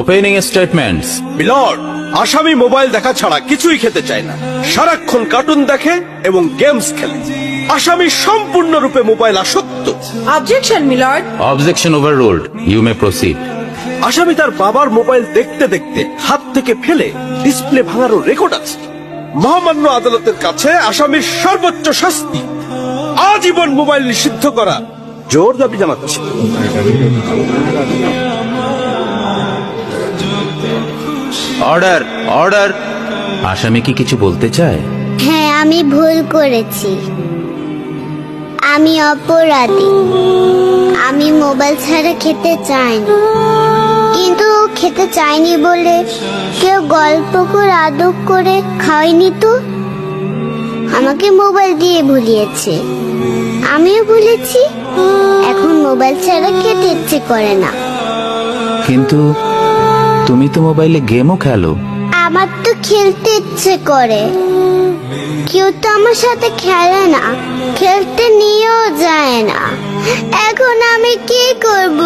Opening statements. Milord, আসামি mobile দেখা ছাড়া কিছুই খেতে চায় না, সারাক্ষণ কার্টুন দেখে এবং গেমস খেলে। আসামি সম্পূর্ণরূপে মোবাইল আসক্ত। Objection milord. Objection overruled, you may proceed. আসামি তার বাবার মোবাইল দেখতে দেখতে হাত থেকে ফেলে ডিসপ্লে ভাঙারও রেকর্ড আছে। মহামান্য আদালতের কাছে আসামির সর্বোচ্চ শাস্তি আজীবন মোবাইল নিষিদ্ধ করা জোর দাবি জানাচ্ছে। Order, order. আসামি কি কিছু বলতে চায়? হ্যাঁ, আমি ভুল করেছি, আমি অপরাধী। আমি মোবাইল ছাড়া খেতে চাইনি, কিন্তু খেতে চাইনি বলে কেউ গল্প করে আদর করে খাওয়াইনি তো। আমাকে মোবাইল দিয়ে ভুলিয়েছে, আমিও ভুলেছি। এখন মোবাইল ছাড়া খেতে ইচ্ছে করে না। কিন্তু তুমি তো মোবাইলে গেমও খেলো। আমার তো খেলতে ইচ্ছে করে, কেউ তো আমার সাথে খেলে না, খেলতে নিয়েও যায় না। এখন আমি কি করব?